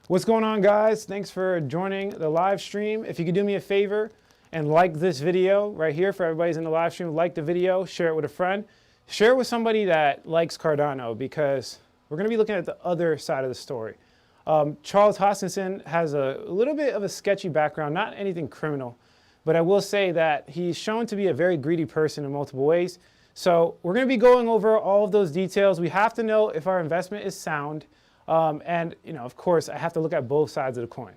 What's going on, guys? Thanks for joining the live stream. If you could do me a favor and like this video right here for everybody's in the live stream, like the video, share it with a friend, share it with somebody that likes Cardano, because we're going to be looking at the other side of the story. Charles Hoskinson has a little bit of a sketchy background, not anything criminal, but I will say that he's shown to be a very greedy person in multiple ways. So we're going to be going over all of those details. We have to know if our investment is sound. And, of course, I have to look at both sides of the coin.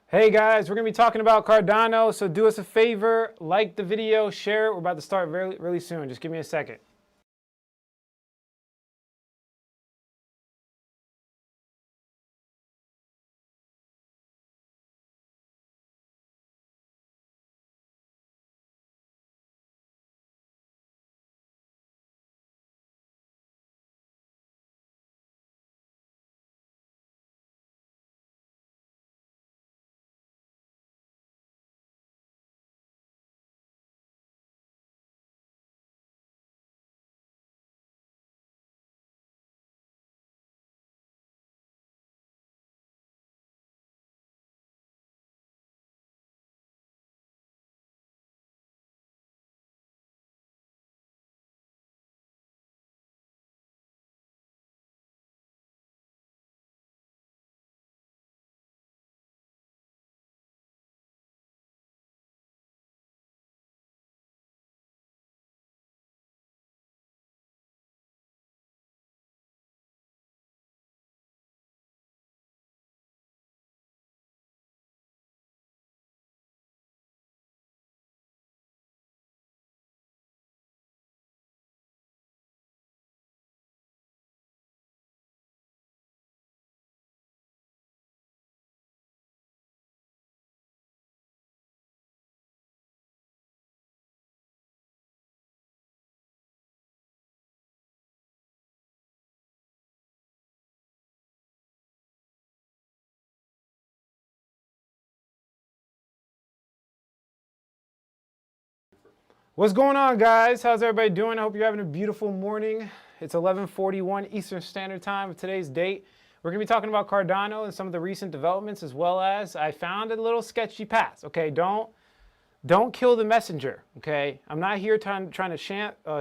Hey guys, we're going to be talking about Cardano, so do us a favor, like the video, share it. We're about to start really soon. Just give me a second. What's going on, guys? How's everybody doing? I hope you're having a beautiful morning. It's 11:41 Eastern Standard Time of today's date. We're going to be talking about Cardano and some of the recent developments, as well as I found a little sketchy path. Okay, don't kill the messenger. Okay, I'm not here trying to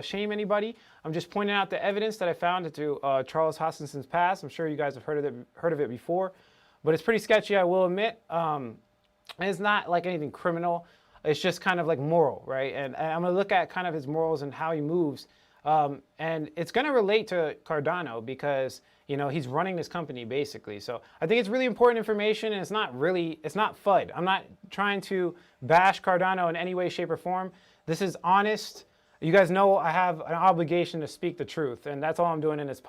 shame anybody. I'm just pointing out the evidence that I found through Charles Hoskinson's past. I'm sure you guys have heard of it before, but it's pretty sketchy, I will admit. And it's not like anything criminal. It's just kind of like moral, right? And I'm going to look at kind of his morals and how he moves. And it's going to relate to Cardano because, you know, he's running this company basically. So I think it's really important information, and it's not FUD. I'm not trying to bash Cardano in any way, shape, or form. This is honest. You guys know I have an obligation to speak the truth, and that's all I'm doing in this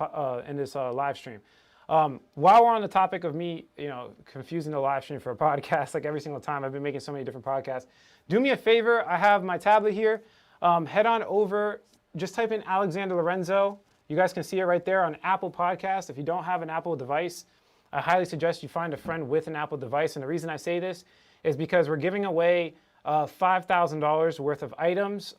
live stream. While we're on the topic of me, you know, confusing the live stream for a podcast, like every single time, I've been making so many different podcasts. Do me a favor, I have my tablet here. Head on over, just type in Alexander Lorenzo. You guys can see it right there on Apple Podcast. If you don't have an Apple device, I highly suggest you find a friend with an Apple device. And the reason I say this is because we're giving away $5,000 worth of items.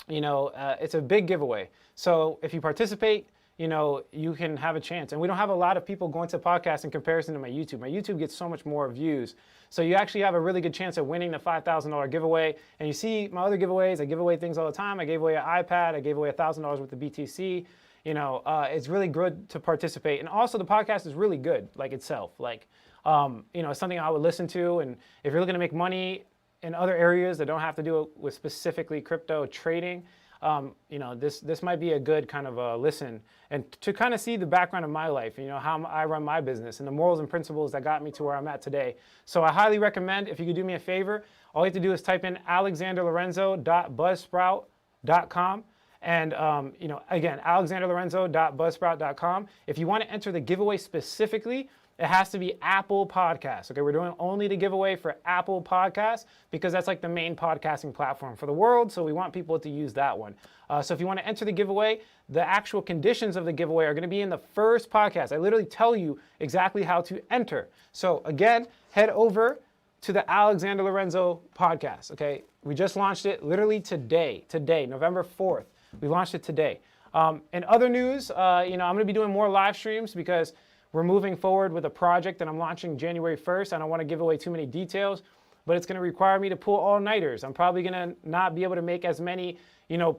It's a big giveaway. So if you participate, you know, you can have a chance. And we don't have a lot of people going to podcasts in comparison to my YouTube. My YouTube gets so much more views. So you actually have a really good chance of winning the $5,000 giveaway. And you see my other giveaways, I give away things all the time. I gave away an iPad, I gave away $1,000 worth of BTC. You know, it's really good to participate. And also the podcast is really good, like itself. Like, it's something I would listen to. And if you're looking to make money in other areas that don't have to do it with specifically crypto trading, this might be a good kind of listen, and to kind of see the background of my life, you know, how I run my business and the morals and principles that got me to where I'm at today. So I highly recommend, if you could do me a favor, all you have to do is type in alexanderlorenzo.buzzsprout.com. And, again, alexanderlorenzo.buzzsprout.com. If you want to enter the giveaway specifically, it has to be Apple Podcasts. Okay, we're doing only the giveaway for Apple Podcasts because that's like the main podcasting platform for the world. So we want people to use that one. So if you want to enter the giveaway, the actual conditions of the giveaway are going to be in the first podcast. I literally tell you exactly how to enter. So again, head over to the Alexander Lorenzo podcast. Okay, we just launched it literally today, November 4th. We launched it today. In other news, I'm going to be doing more live streams because we're moving forward with a project that I'm launching January 1st. I don't want to give away too many details, but it's going to require me to pull all-nighters. I'm probably going to not be able to make as many,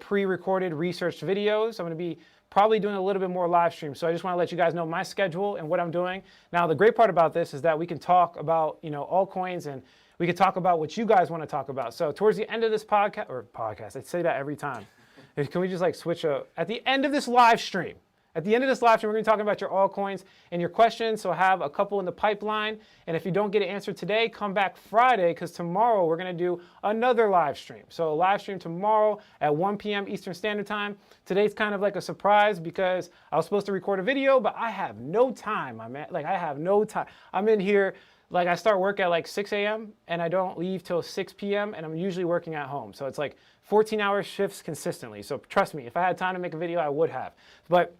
pre-recorded research videos. I'm going to be probably doing a little bit more live streams. So I just want to let you guys know my schedule and what I'm doing. Now, the great part about this is that we can talk about, altcoins, and we can talk about what you guys want to talk about. So towards the end of this podcast, I say that every time. Can we just switch at the end of this live stream, At the end of this live stream, we're going to be talking about your altcoins and your questions. So I have a couple in the pipeline. And if you don't get an answer today, come back Friday, because tomorrow we're going to do another live stream. So a live stream tomorrow at 1 p.m. Eastern Standard Time. Today's kind of like a surprise because I was supposed to record a video, but I have no time, my man. Like, I have no time. I'm in here. Like, I start work at like 6 a.m. and I don't leave till 6 p.m. and I'm usually working at home. So it's like 14-hour shifts consistently. So trust me, if I had time to make a video, I would have. But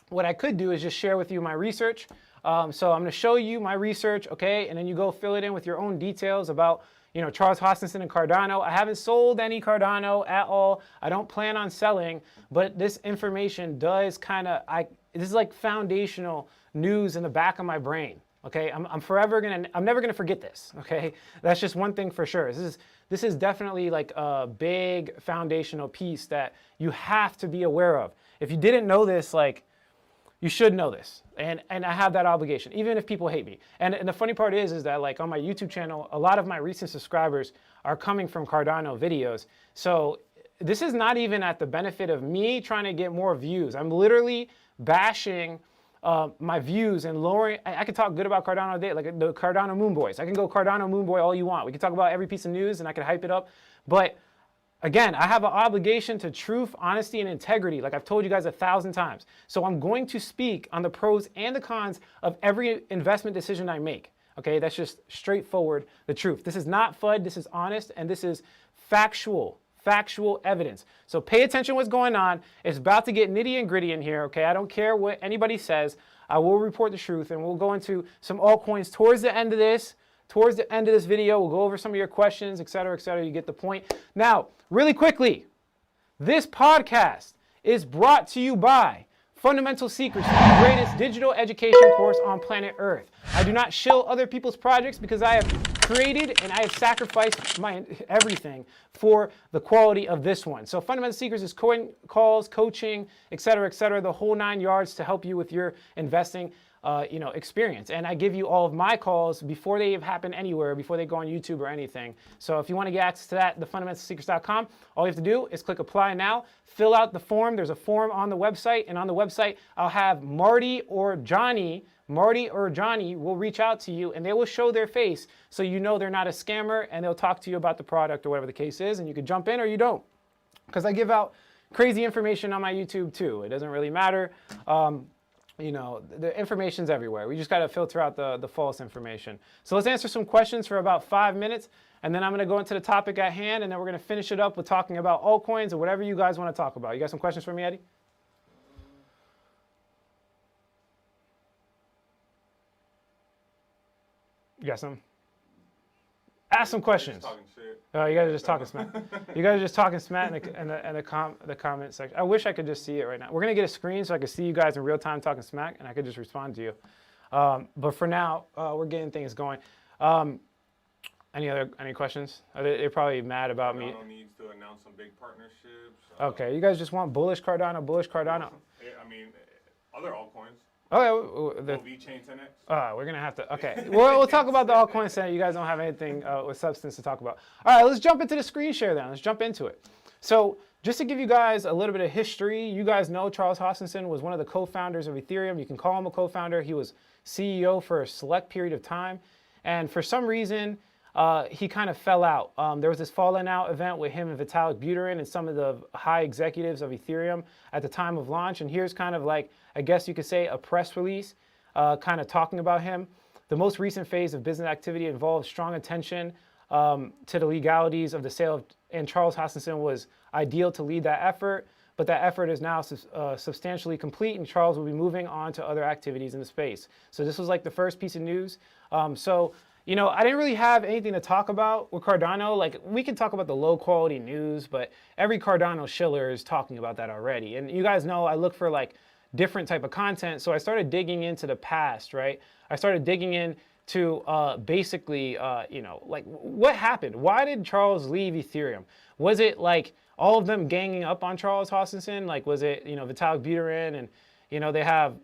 what I could do is just share with you my research. So I'm going to show you my research, okay? And then you go fill it in with your own details about, you know, Charles Hoskinson and Cardano. I haven't sold any Cardano at all. I don't plan on selling, but this information does kind of, this is like foundational news in the back of my brain. Okay, I'm never gonna forget this. Okay, that's just one thing for sure. This is definitely like a big foundational piece that you have to be aware of. If you didn't know this, like, you should know this, and I have that obligation, even if people hate me. And the funny part is that, like, on my YouTube channel, a lot of my recent subscribers are coming from Cardano videos. So this is not even at the benefit of me trying to get more views. I'm literally bashing my views and lowering. I could talk good about Cardano today, like the Cardano Moon Boys. I can go Cardano Moon Boy all you want. We can talk about every piece of news and I can hype it up. But again, I have an obligation to truth, honesty, and integrity, like I've told you guys 1,000 times. So I'm going to speak on the pros and the cons of every investment decision I make. Okay, that's just straightforward, the truth. This is not FUD, this is honest, and this is factual evidence. So pay attention to what's going on. It's about to get nitty and gritty in here, okay? I don't care what anybody says. I will report the truth, and we'll go into some altcoins towards the end of this. Towards the end of this video, we'll go over some of your questions, et cetera, et cetera. You get the point. Now, really quickly, this podcast is brought to you by Fundamental Secrets, the greatest digital education course on planet Earth. I do not shill other people's projects because I have created and I have sacrificed my everything for the quality of this one. So Fundamental Secrets is calls, coaching, et cetera, the whole 9 yards to help you with your investing experience. And I give you all of my calls before they happen anywhere, before they go on YouTube or anything. So if you want to get access to that, thefundamentalsecrets.com, all you have to do is click apply now, fill out the form. There's a form on the website, and on the website, I'll have Marty or Johnny will reach out to you and they will show their face so you know they're not a scammer, and they'll talk to you about the product or whatever the case is, and you can jump in or you don't. Because I give out crazy information on my YouTube too. It doesn't really matter. The information's everywhere. We just got to filter out the false information. So let's answer some questions for about 5 minutes, and then I'm going to go into the topic at hand, and then we're going to finish it up with talking about altcoins or whatever you guys want to talk about. You got some questions for me, Eddie? You got some? Ask some questions. Oh, you guys are just talking smack. You guys are just talking smack in the comment section. I wish I could just see it right now. We're gonna get a screen so I can see you guys in real time talking smack, and I could just respond to you. But for now, we're getting things going. Any questions? They're probably mad about me. Cardano needs to announce some big partnerships. Okay, you guys just want bullish Cardano. I mean, other altcoins. Oh, yeah, VeChain 10x. We're going to have to, okay. We'll talk about the altcoin set. You guys don't have anything with substance to talk about. All right, let's jump into the screen share then. Let's jump into it. So just to give you guys a little bit of history, you guys know Charles Hoskinson was one of the co-founders of Ethereum. You can call him a co-founder. He was CEO for a select period of time. And for some reason, he kind of fell out. There was this falling out event with him and Vitalik Buterin and some of the high executives of Ethereum at the time of launch. And here's kind of like, I guess you could say, a press release kind of talking about him. The most recent phase of business activity involved strong attention to the legalities of the sale, and Charles Hoskinson was ideal to lead that effort. But that effort is now substantially complete, and Charles will be moving on to other activities in the space. So this was like the first piece of news. I didn't really have anything to talk about with Cardano. Like, we can talk about the low quality news, but every Cardano shiller is talking about that already. And you guys know I look for like different type of content. So I started digging into the past, right? I started digging into like what happened? Why did Charles leave Ethereum? Was it like all of them ganging up on Charles Hoskinson? Like, was it, Vitalik Buterin and, they have,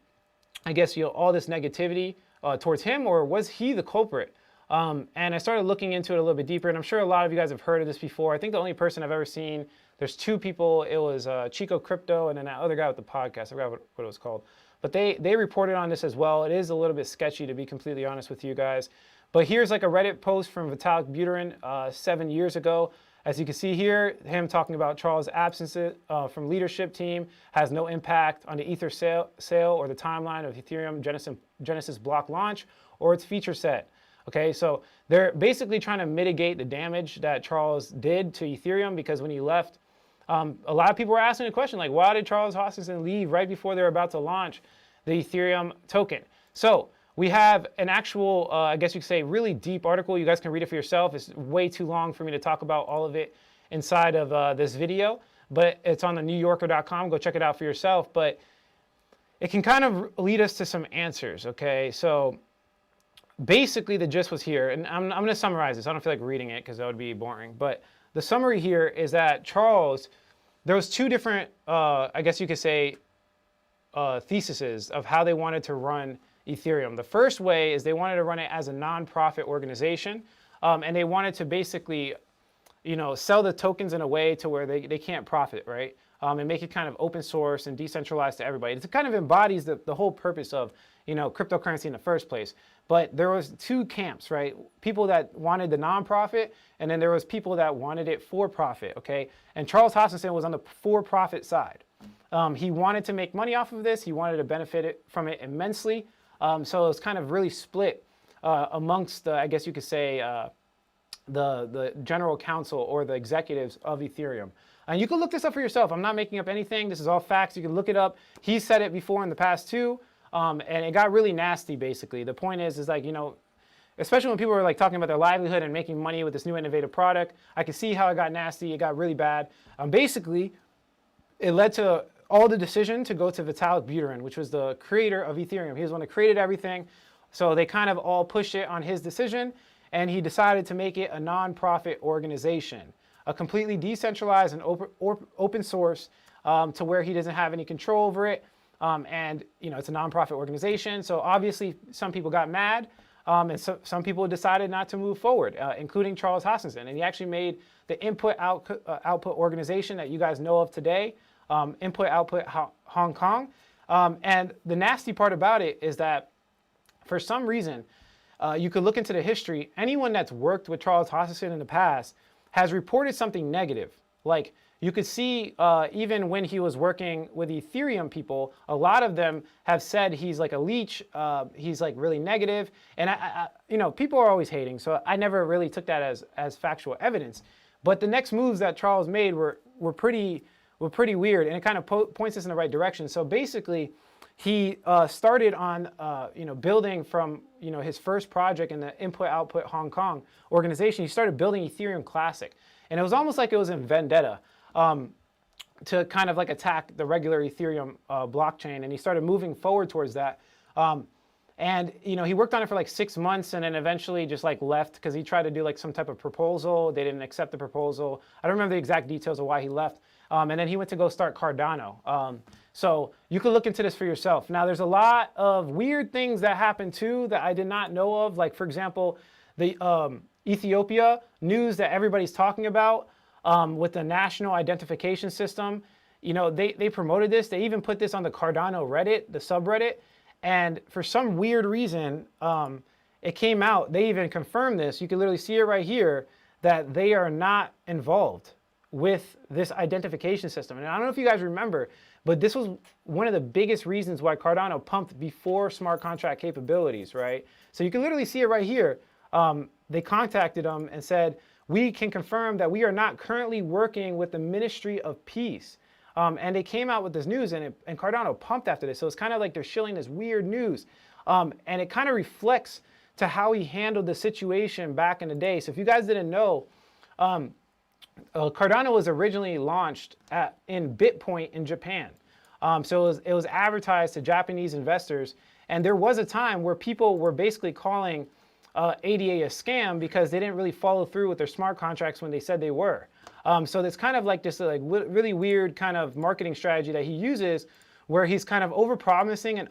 I guess, all this negativity towards him, or was he the culprit? And I started looking into it a little bit deeper, and I'm sure a lot of you guys have heard of this before. I think the only person I've ever seen, there's two people, it was Chico Crypto and then that other guy with the podcast, I forgot what it was called. But they reported on this as well. It is a little bit sketchy, to be completely honest with you guys. But here's like a Reddit post from Vitalik Buterin 7 years ago. As you can see here, him talking about Charles' absence from leadership team has no impact on the Ether sale or the timeline of Ethereum Genesis block launch or its feature set. Okay, so they're basically trying to mitigate the damage that Charles did to Ethereum, because when he left, a lot of people were asking the question, like, why did Charles Hoskinson leave right before they were about to launch the Ethereum token? So we have an actual, I guess you could say, really deep article. You guys can read it for yourself. It's way too long for me to talk about all of it inside of this video, but it's on the NewYorker.com. Go check it out for yourself. But it can kind of lead us to some answers, okay? So basically the gist was here, and I'm going to summarize this. I don't feel like reading it because that would be boring. But the summary here is that Charles, there was two different, I guess you could say, theses of how they wanted to run Ethereum. The first way is they wanted to run it as a non-profit organization, and they wanted to basically, sell the tokens in a way to where they can't profit, right? And make it kind of open source and decentralized to everybody. It kind of embodies the whole purpose of, cryptocurrency in the first place. But there was two camps, right? People that wanted the nonprofit, and then there was people that wanted it for profit, okay? And Charles Hoskinson was on the for-profit side. He wanted to make money off of this. He wanted to benefit from it immensely. So it was kind of really split amongst, I guess you could say, the general council or the executives of Ethereum. And you can look this up for yourself. I'm not making up anything. This is all facts. You can look it up. He said it before in the past too. And it got really nasty, basically. The point is like, especially when people were like talking about their livelihood and making money with this new innovative product, I could see how it got nasty. It got really bad. Basically, it led to all the decision to go to Vitalik Buterin, which was the creator of Ethereum. He was the one that created everything. So they kind of all pushed it on his decision, and he decided to make it a non-profit organization, a completely decentralized and open source to where he doesn't have any control over it. And it's a non-profit organization. So obviously some people got mad, and some people decided not to move forward, including Charles Hoskinson. And he actually made the input-output organization that you guys know of today, Input-Output Hong Kong. And the nasty part about it is that for some reason, you could look into the history, anyone that's worked with Charles Hoskinson in the past has reported something negative. Like you could see even when he was working with Ethereum people, a lot of them have said he's like a leech, he's like really negative. And people are always hating, so I never really took that as factual evidence. But the next moves that Charles made were pretty weird, and it kind of points us in the right direction. So basically, he started on building from his first project in the Input-Output Hong Kong organization. He started building Ethereum Classic, and it was almost like it was in vendetta to kind of like attack the regular Ethereum blockchain. And he started moving forward towards that. And he worked on it for like 6 months, and then eventually just like left because he tried to do like some type of proposal. They didn't accept the proposal. I don't remember the exact details of why he left. And then he went to go start Cardano. So you can look into this for yourself. Now, there's a lot of weird things that happened too that I did not know of. Like, for example, the Ethiopia news that everybody's talking about with the national identification system. They promoted this. They even put this on the Cardano Reddit, the subreddit. And for some weird reason, it came out. They even confirmed this. You can literally see it right here that they are not involved with this identification system. And I don't know if you guys remember, but this was one of the biggest reasons why Cardano pumped before smart contract capabilities, right? So you can literally see it right here. They contacted them and said, we can confirm that we are not currently working with the Ministry of Peace. And they came out with this news, and Cardano pumped after this. So it's kind of like they're shilling this weird news. And it kind of reflects to how he handled the situation back in the day. So if you guys didn't know, Cardano was originally launched in BitPoint in Japan. So it was advertised to Japanese investors. And there was a time where people were basically calling ADA a scam because they didn't really follow through with their smart contracts when they said they were. So it's kind of like this really weird kind of marketing strategy that he uses where he's kind of over-promising and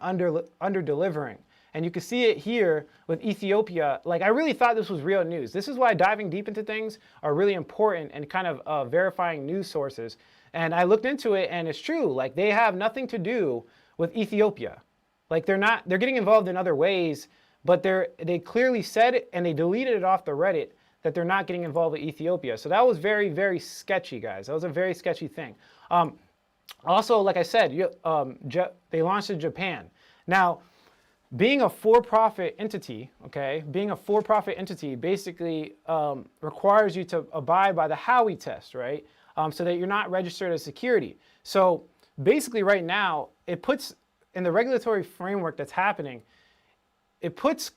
under-delivering. And you can see it here with Ethiopia. Like, I really thought this was real news. This is why diving deep into things are really important and kind of verifying news sources. And I looked into it, and it's true. Like, they have nothing to do with Ethiopia. Like, they're getting involved in other ways, but they clearly said it, and they deleted it off the Reddit that they're not getting involved with Ethiopia. So that was very, very sketchy, guys. That was a very sketchy thing. Also, like I said, they launched in Japan. Now, being a for-profit entity, okay, basically requires you to abide by the Howey test, right? So that you're not registered as security. So basically right now, it puts, in the regulatory framework that's happening, it puts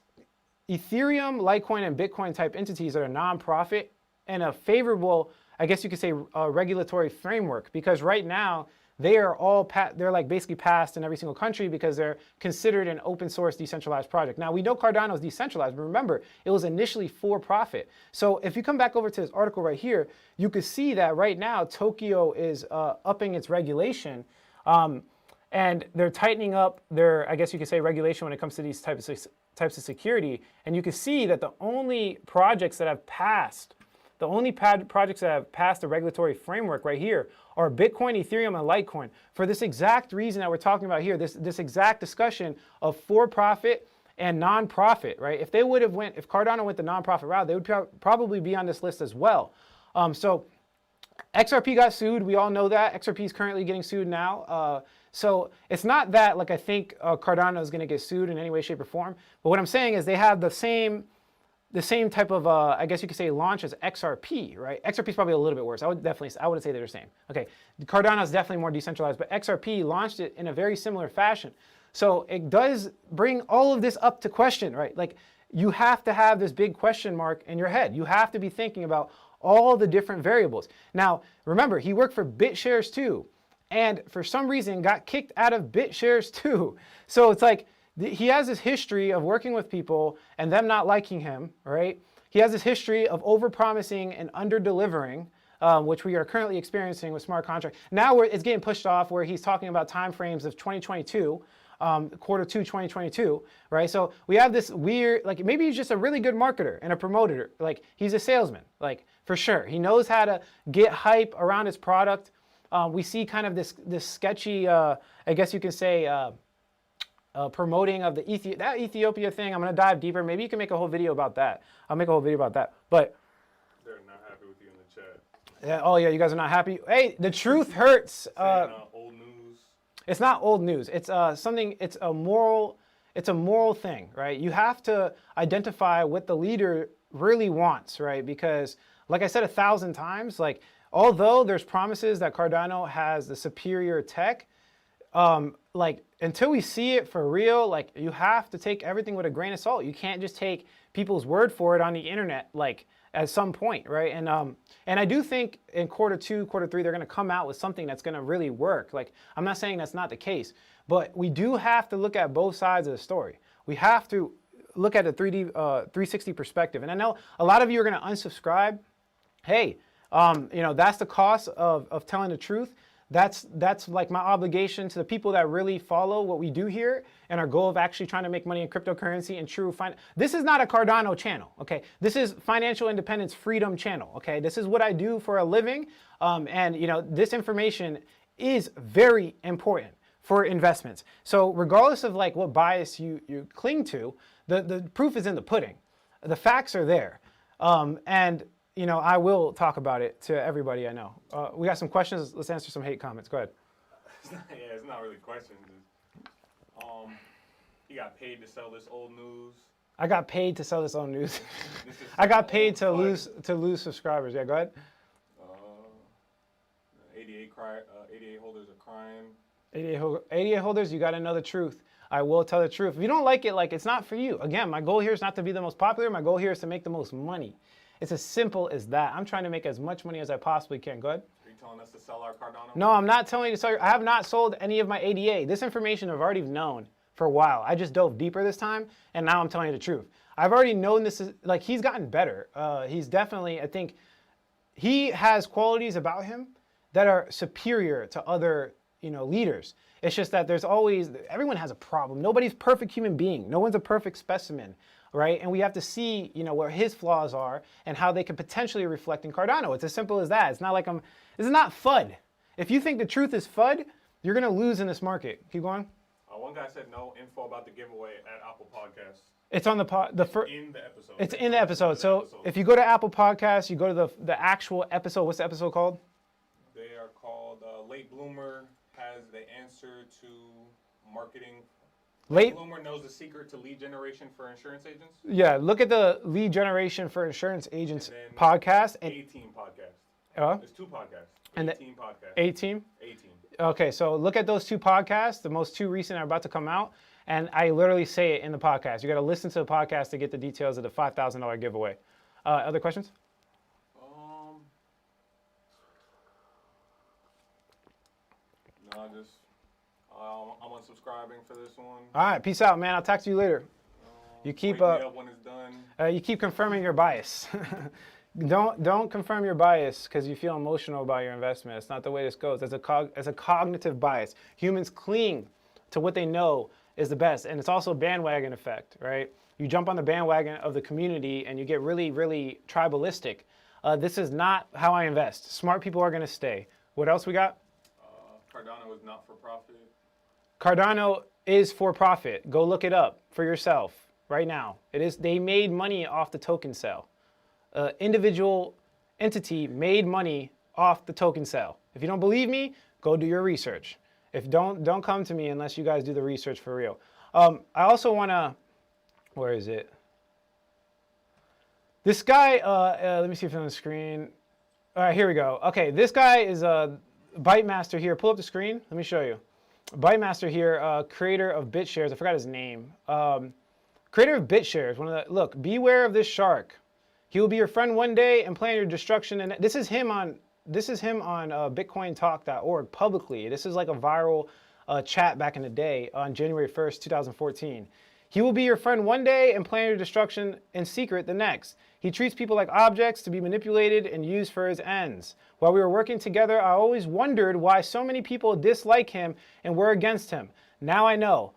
Ethereum, Litecoin, and Bitcoin type entities that are nonprofit in a favorable, I guess you could say, regulatory framework, because right now they are all they're like basically passed in every single country because they're considered an open source decentralized project. Now we know Cardano is decentralized, but remember it was initially for profit. So if you come back over to this article right here, you could see that right now Tokyo is upping its regulation, and they're tightening up their, I guess you could say, regulation when it comes to these types of security. And you can see that the only projects that have passed the regulatory framework right here are Bitcoin, Ethereum, and Litecoin. For this exact reason that we're talking about here, this exact discussion of for-profit and non-profit, right? If Cardano went the non-profit route, they would probably be on this list as well. So XRP got sued. We all know that. XRP is currently getting sued now. So it's not that, like, I think Cardano is going to get sued in any way, shape, or form. But what I'm saying is they have the same type of, I guess you could say, launch as XRP, right? XRP is probably a little bit worse. I wouldn't say they're the same. Okay, Cardano is definitely more decentralized, but XRP launched it in a very similar fashion. So it does bring all of this up to question, right? Like, you have to have this big question mark in your head. You have to be thinking about all the different variables. Now, remember, he worked for BitShares too, and for some reason got kicked out of BitShares too. So it's like, he has this history of working with people and them not liking him, right? He has this history of overpromising and under-delivering, which we are currently experiencing with smart contract. Now it's getting pushed off where he's talking about timeframes of 2022, quarter 2 2022, right? So we have this weird, like, maybe he's just a really good marketer and a promoter. Like, he's a salesman, like, for sure. He knows how to get hype around his product. We see kind of this sketchy, I guess you can say, promoting of that Ethiopia thing. I'm going to dive deeper. Maybe you can make a whole video about that. I'll make a whole video about that. But they're not happy with you in the chat. Yeah, oh yeah, you guys are not happy. Hey, the truth hurts. Old news. It's not old news. It's something. It's a moral thing, right? You have to identify what the leader really wants, right? Because, like I said 1,000 times, like, although there's promises that Cardano has the superior tech, like, until we see it for real, like, you have to take everything with a grain of salt. You can't just take people's word for it on the internet, like, at some point, right? And I do think in quarter 2, quarter 3, they're going to come out with something that's going to really work. Like, I'm not saying that's not the case, but we do have to look at both sides of the story. We have to look at a 360 perspective. And I know a lot of you are going to unsubscribe. Hey, that's the cost of telling the truth. That's like my obligation to the people that really follow what we do here and our goal of actually trying to make money in cryptocurrency and true This is not a Cardano channel, okay? This is Financial Independence Freedom channel, okay? This is what I do for a living, and this information is very important for investments. So regardless of, like, what bias you cling to, the proof is in the pudding. The facts are there, and I will talk about it to everybody I know. We got some questions. Let's answer some hate comments. Go ahead. It's not really questions. You got paid to sell this old news. I got paid to sell this old news. I got paid to lose subscribers. Yeah, go ahead. 88 holders are crying. 88 holders, you got to know the truth. I will tell the truth. If you don't like it, like, it's not for you. Again, my goal here is not to be the most popular. My goal here is to make the most money. It's as simple as that. I'm trying to make as much money as I possibly can. Go ahead. Are you telling us to sell our Cardano? No, I'm not telling you to sell I have not sold any of my ADA. This information I've already known for a while. I just dove deeper this time, and now I'm telling you the truth. I've already known this is, like, he's gotten better. He's definitely, I think, he has qualities about him that are superior to other, leaders. It's just that everyone has a problem. Nobody's a perfect human being. No one's a perfect specimen, right? And we have to see, where his flaws are and how they could potentially reflect in Cardano. It's as simple as that. It's not like this is not FUD. If you think the truth is FUD, you're going to lose in this market. Keep going. One guy said no info about the giveaway at Apple Podcasts. It's on in the episode. It's in the episode. So if you go to Apple Podcasts, you go to the actual episode. What's the episode called? They are called Late Bloomer has the answer to marketing. Late Bloomer knows the secret to lead generation for insurance agents. Yeah, look at the lead generation for insurance agents podcast. And A-Team podcast. There's two podcasts. And A-Team podcast. A-Team? A-Team. Okay, so look at those two podcasts. The most two recent are about to come out. And I literally say it in the podcast. You got to listen to the podcast to get the details of the $5,000 giveaway. Other questions? No, I'm unsubscribing for this one. All right, peace out, man. I'll talk to you later. You keep wake me up when it's done. You keep confirming your bias. Don't confirm your bias because you feel emotional about your investment. It's not the way this goes. It's a cognitive bias. Humans cling to what they know is the best, and it's also a bandwagon effect, right? You jump on the bandwagon of the community and you get really, really tribalistic. This is not how I invest. Smart people are going to stay. What else we got? Cardano is not for profit. Cardano is for profit. Go look it up for yourself right now. It is. They made money off the token sale. Individual entity made money off the token sale. If you don't believe me, go do your research. If don't come to me unless you guys do the research for real. I also want to, where is it? This guy, let me see if it's on the screen. All right, here we go. Okay, this guy is Bytemaster here. Pull up the screen. Let me show you. Bytemaster here, creator of BitShares. I forgot his name. Creator of BitShares. Look, beware of this shark. He will be your friend one day and plan your destruction. And this is him on BitcoinTalk.org publicly. This is like a viral chat back in the day on January 1st, 2014. He will be your friend one day and plan your destruction in secret the next. He treats people like objects to be manipulated and used for his ends. While we were working together, I always wondered why so many people dislike him and were against him. Now I know,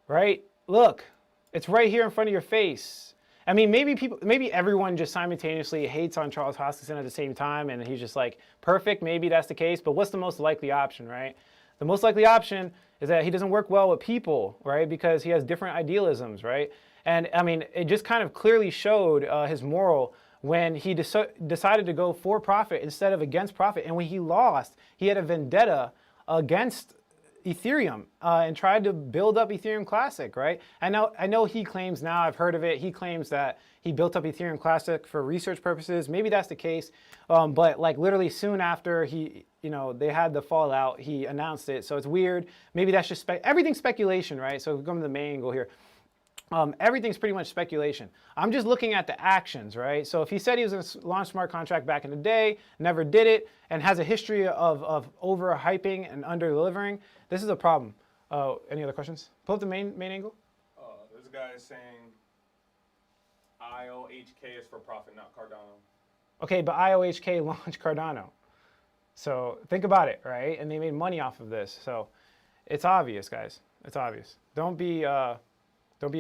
right? Look, it's right here in front of your face. I mean, maybe everyone just simultaneously hates on Charles Hoskinson at the same time, and he's just like perfect. Maybe that's the case, but what's the most likely option, right? The most likely option is that he doesn't work well with people, right? Because he has different idealisms, right? And I mean, it just kind of clearly showed his moral when he decided to go for profit instead of against profit. And when he lost, he had a vendetta against Ethereum and tried to build up Ethereum Classic, right? I know he claims now, I've heard of it, he claims that he built up Ethereum Classic for research purposes. Maybe that's the case, but like literally soon after they had the fallout, he announced it. So it's weird. Maybe that's just everything's speculation, right? So we come to the main angle here. Everything's pretty much speculation. I'm just looking at the actions, right? So if he said he was going to launch smart contract back in the day, never did it, and has a history of overhyping and under-delivering, this is a problem. Any other questions? Pull up the main angle. This guy is saying IOHK is for profit, not Cardano. Okay, but IOHK launched Cardano. So think about it, right? And they made money off of this. So it's obvious, guys. It's obvious. Don't be a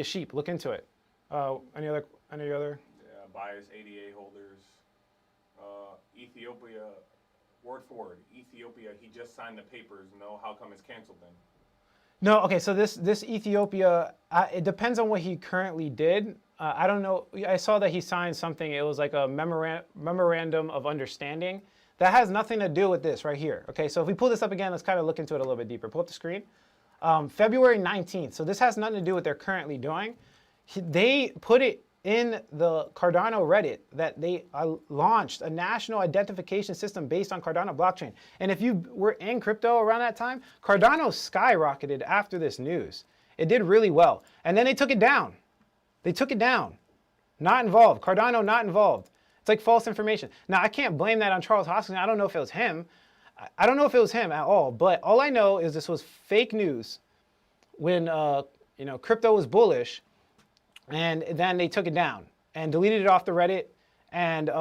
sheep. Look into it. Any other? Yeah, bias ADA holders. Ethiopia, word for word. Ethiopia. He just signed the papers. No, how come it's canceled then? No. Okay. So this Ethiopia. It depends on what he currently did. I don't know. I saw that he signed something. It was like a memorandum of understanding. That has nothing to do with this right here. Okay. So if we pull this up again, let's kind of look into it a little bit deeper. Pull up the screen. February 19th. So this has nothing to do with what they're currently doing. They put it in the Cardano Reddit that they launched a national identification system based on Cardano blockchain. And if you were in crypto around that time, Cardano skyrocketed after this news. It did really well. And then they took it down. They took it down. Not involved. Cardano not involved. It's like false information. Now, I can't blame that on Charles Hoskinson. I don't know if it was him. I don't know if it was him at all, but all I know is this was fake news when crypto was bullish, and then they took it down and deleted it off the Reddit, and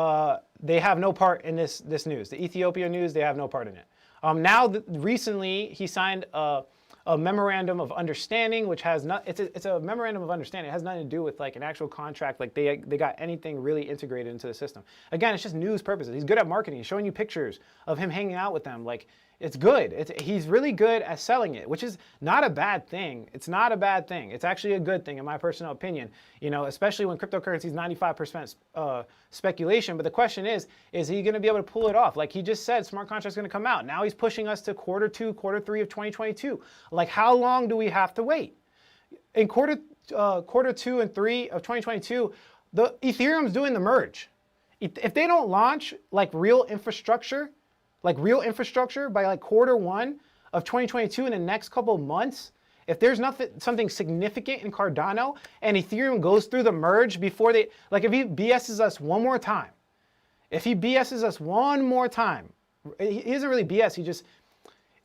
they have no part in this news. The Ethiopia news, they have no part in it. Recently, he signed a memorandum of understanding, which has not, it's a memorandum of understanding. It has nothing to do with like an actual contract, like they got anything really integrated into the system. Again, it's just news purposes. He's good at marketing. He's showing you pictures of him hanging out with them. Like, it's good. He's really good at selling it, which is not a bad thing. It's not a bad thing. It's actually a good thing in my personal opinion, you know, especially when cryptocurrency is 95% speculation. But the question is he going to be able to pull it off? Like he just said, smart contract's going to come out. Now he's pushing us to quarter 2, quarter 3 of 2022. Like, how long do we have to wait? In quarter 2 and 3 of 2022, the Ethereum's doing the merge. If they don't launch like real infrastructure by like quarter 1 of 2022 in the next couple of months, if there's something significant in Cardano and Ethereum goes through the merge before they, like if he BS's us one more time, he doesn't really BS,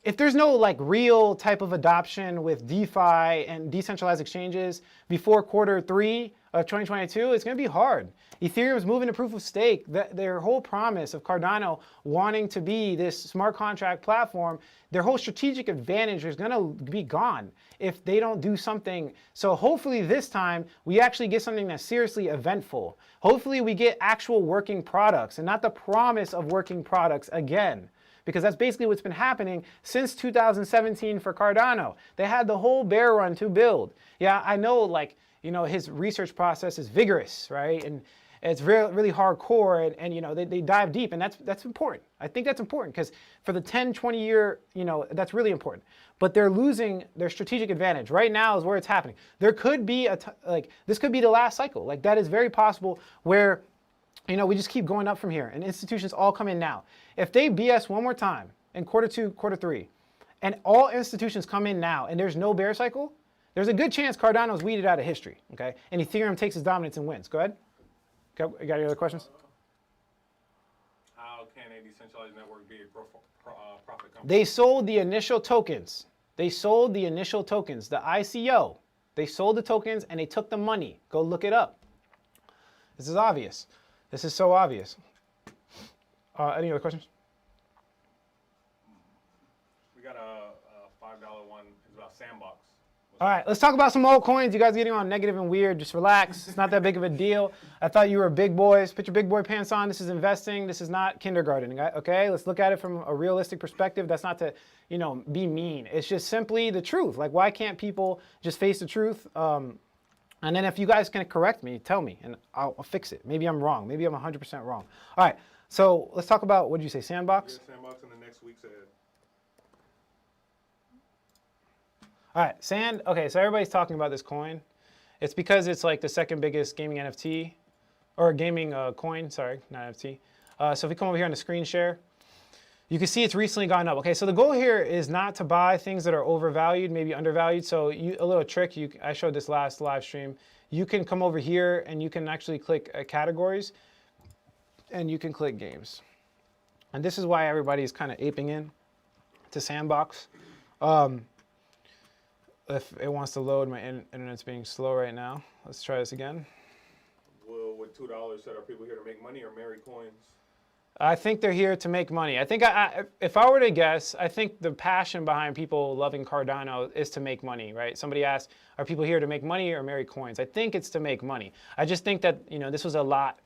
if there's no like real type of adoption with DeFi and decentralized exchanges before quarter 3 of 2022, it's going to be hard. Ethereum's moving to proof of stake. Their whole promise of Cardano wanting to be this smart contract platform, their whole strategic advantage is going to be gone if they don't do something. So hopefully this time we actually get something that's seriously eventful. Hopefully we get actual working products and not the promise of working products again. Because that's basically what's been happening since 2017 for Cardano. They had the whole bear run to build. Yeah, I know, like, you know, his research process is vigorous, right? And it's really hardcore, and you know, they dive deep, and that's important. I think that's important because for the 10, 20 year, you know, that's really important. But they're losing their strategic advantage. Right now is where it's happening. There could be this could be the last cycle. Like, that is very possible where, you know, we just keep going up from here and institutions all come in now. If they BS one more time in quarter 2, quarter 3, and all institutions come in now and there's no bear cycle, there's a good chance Cardano's weeded out of history, okay? And Ethereum takes its dominance and wins. Go ahead. Okay, you got any other questions? How can a decentralized network be a profit company? They sold the initial tokens. The ICO. They sold the tokens and they took the money. Go look it up. This is obvious. This is so obvious. Any other questions? We got a $5 one. It's about Sandbox. All right, let's talk about some altcoins. You guys getting on negative and weird. Just relax. It's not that big of a deal. I thought you were big boys. Put your big boy pants on. This is investing. This is not kindergarten, okay? Let's look at it from a realistic perspective. That's not to, you know, be mean. It's just simply the truth. Like, why can't people just face the truth? And then if you guys can correct me, tell me, and I'll fix it. Maybe I'm wrong. Maybe I'm 100% wrong. All right, so let's talk about, what did you say, Sandbox? Yeah, Sandbox in the next week's ahead. All right, okay, so everybody's talking about this coin. It's because it's like the second biggest gaming NFT, or gaming coin, sorry, not NFT. So if we come over here on the screen share, you can see it's recently gone up. Okay, so the goal here is not to buy things that are overvalued, maybe undervalued. So a little trick, I showed this last live stream. You can come over here and you can actually click categories and you can click games. And this is why everybody's kind of aping in to Sandbox. If it wants to load, my internet's being slow right now. Let's try this again. Well, with $2, are people here to make money or marry coins? I think they're here to make money. I think if I were to guess, I think the passion behind people loving Cardano is to make money, right? Somebody asked, are people here to make money or marry coins? I think it's to make money. I just think that, you know, this was a lot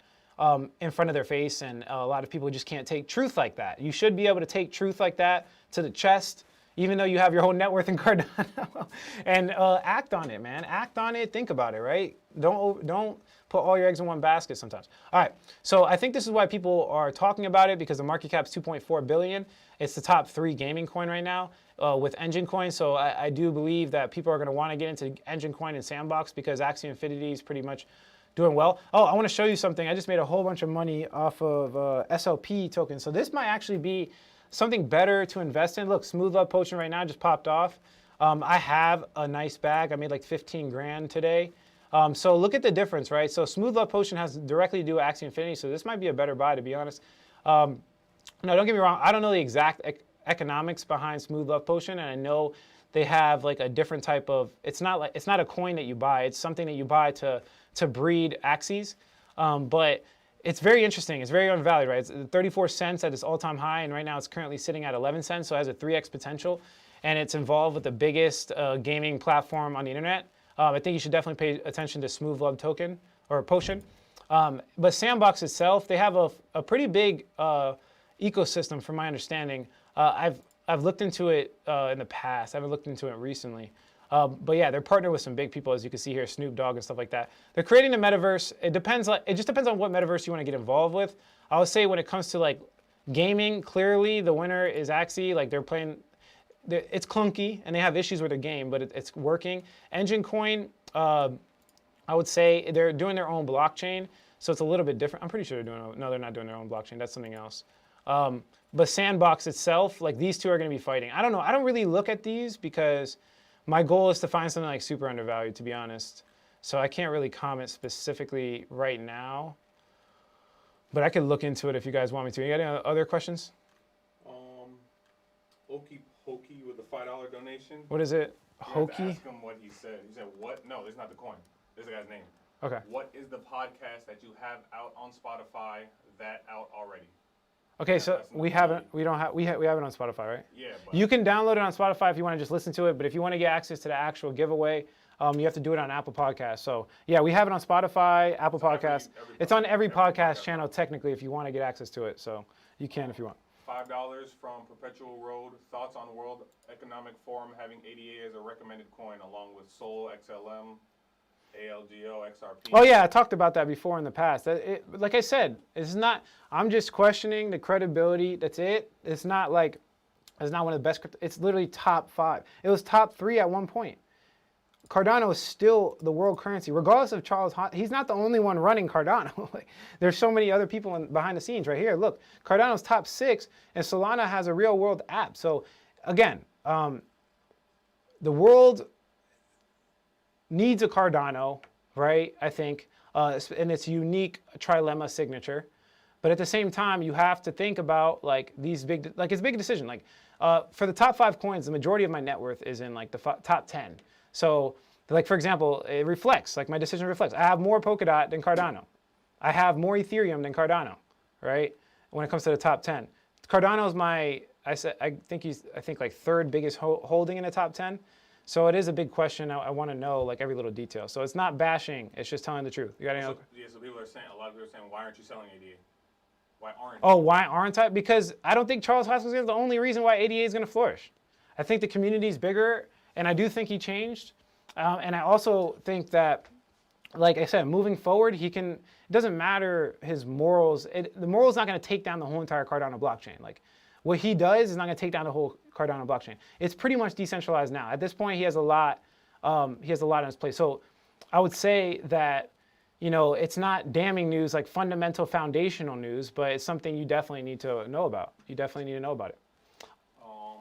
in front of their face, and a lot of people just can't take truth like that. You should be able to take truth like that to the chest, even though you have your whole net worth in Cardano, and act on it, man. Act on it. Think about it, right? Don't put all your eggs in one basket sometimes. All right, so I think this is why people are talking about it, because the market cap's 2.4 billion. It's the top 3 gaming coin right now with Engine Coin. So I do believe that people are going to want to get into Engine Coin and Sandbox because Axie Infinity is pretty much doing well. Oh, I want to show you something. I just made a whole bunch of money off of SLP tokens. So this might actually be something better to invest in. Look, Smooth Love Potion right now just popped off. I have a nice bag. I made like 15 grand today. So look at the difference, right? So Smooth Love Potion has directly to do with Axie Infinity, so this might be a better buy, to be honest. No, don't get me wrong. I don't know the exact economics behind Smooth Love Potion, and I know they have like a different type of, it's not a coin that you buy. It's something that you buy to breed Axies. But It's very interesting. It's very undervalued, right? It's 34 cents at its all-time high, and right now it's currently sitting at 11 cents, so it has a 3x potential, and it's involved with the biggest gaming platform on the internet. I think you should definitely pay attention to Smooth Love Token or Potion. But Sandbox itself, they have a pretty big ecosystem, from my understanding. I've looked into it in the past. I haven't looked into it recently. But yeah, they're partnered with some big people, as you can see here, Snoop Dogg and stuff like that. They're creating a metaverse. It just depends on what metaverse you want to get involved with. I would say when it comes to like gaming, clearly the winner is Axie. Like it's clunky and they have issues with their game, but it's working. Engine Coin, I would say they're doing their own blockchain, so it's a little bit different. I'm pretty sure they're not doing their own blockchain. That's something else. But Sandbox itself, like these two are going to be fighting. I don't know. I don't really look at these because my goal is to find something like super undervalued, to be honest. So I can't really comment specifically right now, but I could look into it if you guys want me to. You got any other questions? Okey Pokey with a $5 donation. What is it? Hokey? Ask him what he said. He said, what? No, this is not the coin. This is the guy's name. Okay. What is the podcast that you have out on Spotify that out already? Okay, so we have it on Spotify, right? Yeah. But you can download it on Spotify if you want to just listen to it, but if you want to get access to the actual giveaway, you have to do it on Apple Podcasts. So yeah, we have it on Spotify, Apple Podcasts. It's on every podcast channel technically if you want to get access to it. So you can if you want. $5 from Perpetual Road. Thoughts on World Economic Forum having ADA as a recommended coin along with Sol, XLM, ALGO, XRP. Oh yeah, I talked about that before in the past. Like I said, it's not. I'm just questioning the credibility. That's it. It's not one of the best. It's literally top 5. It was top 3 at one point. Cardano is still the world currency, regardless of Charles Hoskinson. He's not the only one running Cardano. There's so many other people behind the scenes right here. Look, Cardano's top 6, and Solana has a real world app. So again, the world needs a Cardano, right? I think, and its unique trilemma signature. But at the same time, you have to think about like these big, like it's a big decision. Like for the top 5 coins, the majority of my net worth is in like the top 10. So like, for example, it reflects, like my decision reflects. I have more Polkadot than Cardano. I have more Ethereum than Cardano, right? When it comes to the top 10. Cardano is I think like 3rd biggest holding in the top 10. So it is a big question. I want to know like every little detail. So it's not bashing. It's just telling the truth. You got any other? Yeah, so people are saying, a lot of people are saying, why aren't you selling ADA? Why aren't you? Oh, why aren't I? Because I don't think Charles Hoskinson is the only reason why ADA is going to flourish. I think the community is bigger, and I do think he changed. And I also think that, like I said, moving forward, it doesn't matter his morals. The morals not going to take down the whole entire Cardano blockchain. Like what he does is not going to take down the whole Cardano blockchain. It's pretty much decentralized now. At this point, he has a lot. He has a lot on his plate. So I would say that, it's not damning news, like fundamental foundational news, but it's something you definitely need to know about. You definitely need to know about it.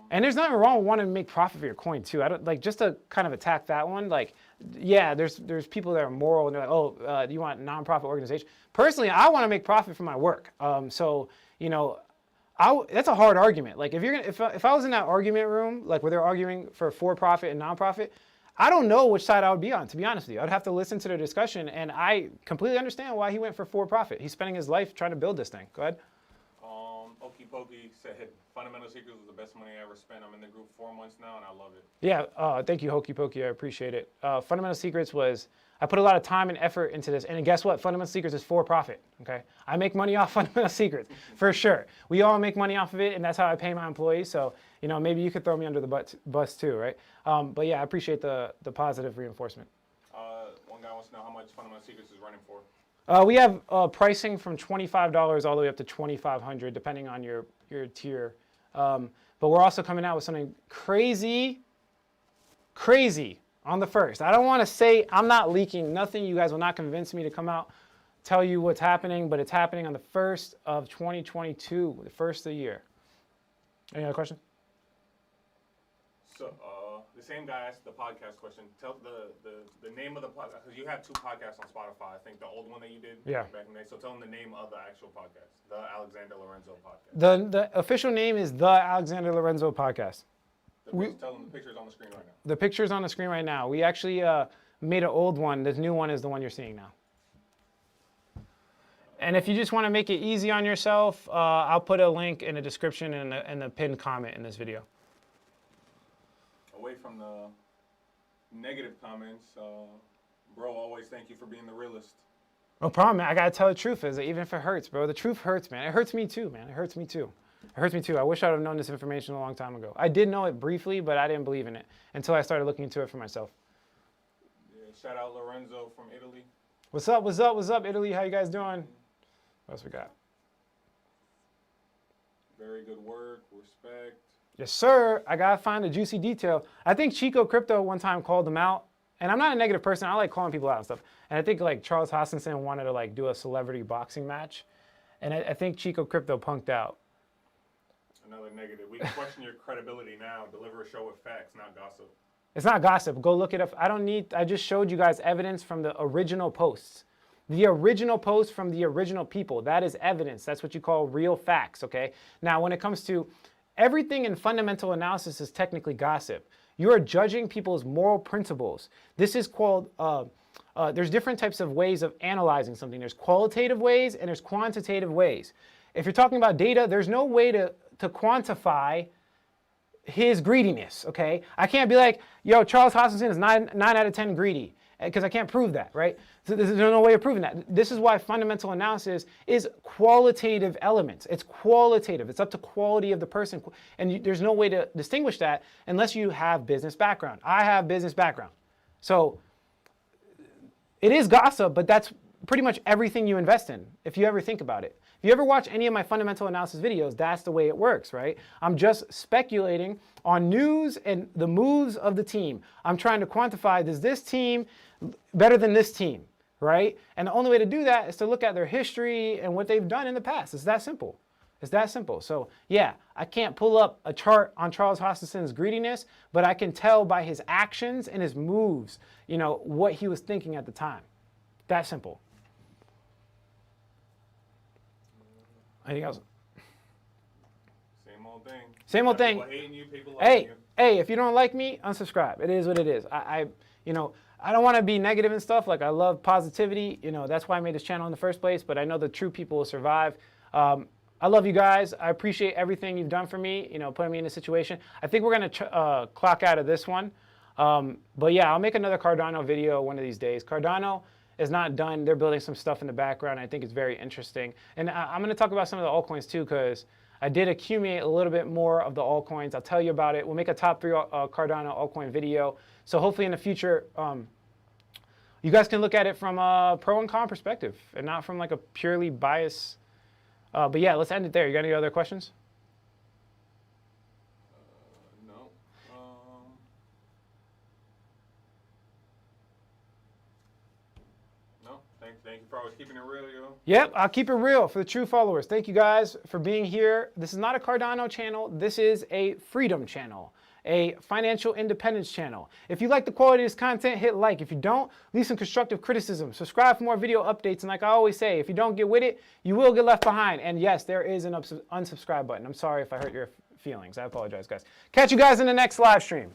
And there's nothing wrong with wanting to make profit for your coin too. I don't like just to kind of attack that one. Like, yeah, there's people that are moral and they're like, oh, you want nonprofit organization? Personally, I want to make profit from my work. So that's a hard argument. Like if I was in that argument room, like where they're arguing for profit and nonprofit, I don't know which side I would be on, to be honest with you. I'd have to listen to the discussion, and I completely understand why he went for profit. He's spending his life trying to build this thing. Go ahead. Okey Pokey said, Fundamental Secrets was the best money I ever spent. I'm in the group 4 months now, and I love it. Yeah, thank you, Hokey Pokey. I appreciate it. Fundamental Secrets I put a lot of time and effort into this. And guess what? Fundamental Secrets is for profit, okay? I make money off Fundamental Secrets, for sure. We all make money off of it, and that's how I pay my employees. So, maybe you could throw me under the bus too, right? But yeah, I appreciate the positive reinforcement. One guy wants to know how much Fundamental Secrets is running for. We have pricing from $25 all the way up to $2,500, depending on your tier. But we're also coming out with something crazy on the 1st. I don't want to say, I'm not leaking nothing. You guys will not convince me to come out, tell you what's happening, but it's happening on the 1st of 2022, the first of the year. Any other questions? So, the same guy asked the podcast question. Tell the name of the podcast, because you have 2 podcasts on Spotify. I think the old one that you did back in the day. So tell them the name of the actual podcast, the Alexander Lorenzo podcast. The official name is the Alexander Lorenzo podcast. Tell them the picture's on the screen right now. The picture's on the screen right now. We actually made an old one. This new one is the one you're seeing now. And if you just want to make it easy on yourself, I'll put a link in the description and the pinned comment in this video. Away from the negative comments, bro, always thank you for being the realist. No problem, man. I gotta tell the truth, even if it hurts, bro. The truth hurts, man. It hurts me too, man. It hurts me too. It hurts me too. I wish I would have known this information a long time ago. I did know it briefly, but I didn't believe in it until I started looking into it for myself. Yeah, shout out Lorenzo from Italy. What's up? What's up? What's up, Italy? How you guys doing? What else we got? Very good work. Respect. Yes, sir. I gotta find a juicy detail. I think Chico Crypto one time called them out. And I'm not a negative person. I like calling people out and stuff. And I think like Charles Hoskinson wanted to like do a celebrity boxing match. And I think Chico Crypto punked out. Another negative. We can question your credibility now. Deliver a show with facts, not gossip. It's not gossip. Go look it up. I just showed you guys evidence from the original posts. The original post from the original people. That is evidence. That's what you call real facts, okay? Now, when it comes to everything in fundamental analysis is technically gossip. You are judging people's moral principles. This is called, there's different types of ways of analyzing something. There's qualitative ways and there's quantitative ways. If you're talking about data, there's no way to quantify his greediness, okay? I can't be like, yo, Charles Hoskinson is 9 out of 10 greedy, because I can't prove that, right? So there's no way of proving that. This is why fundamental analysis is qualitative elements. It's qualitative. It's up to quality of the person. And there's no way to distinguish that unless you have business background. I have business background. So it is gossip, but that's pretty much everything you invest in, if you ever think about it. If you ever watch any of my fundamental analysis videos, that's the way it works, right? I'm just speculating on news and the moves of the team. I'm trying to quantify, is this team better than this team, right? And the only way to do that is to look at their history and what they've done in the past. It's that simple. It's that simple. So yeah, I can't pull up a chart on Charles Hoskinson's greediness, but I can tell by his actions and his moves, you know, what he was thinking at the time. That simple. Anything else? Same old thing. Same old thing. People hating you, people liking you. Hey, if you don't like me, unsubscribe. It is what it is. You know, I don't want to be negative and stuff. Like, I love positivity. You know, that's why I made this channel in the first place. But I know the true people will survive. I love you guys. I appreciate everything you've done for me, you know, putting me in a situation. I think we're going to clock out of this one. But yeah, I'll make another Cardano video one of these days. Cardano is not done. They're building some stuff in the background. I think it's very interesting. And I'm going to talk about some of the altcoins too, because I did accumulate a little bit more of the altcoins. I'll tell you about it. We'll make a top 3 Cardano altcoin video. So hopefully in the future, you guys can look at it from a pro and con perspective and not from like a purely biased. But yeah, let's end it there. You got any other questions? No. No. Thank you for always keeping it real, yo. Yep, I'll keep it real for the true followers. Thank you guys for being here. This is not a Cardano channel. This is a freedom channel, a financial independence channel. If you like the quality of this content, hit like. If you don't, leave some constructive criticism. Subscribe for more video updates. And like I always say, if you don't get with it, you will get left behind. And yes, there is an unsubscribe button. I'm sorry if I hurt your feelings. I apologize, guys. Catch you guys in the next live stream.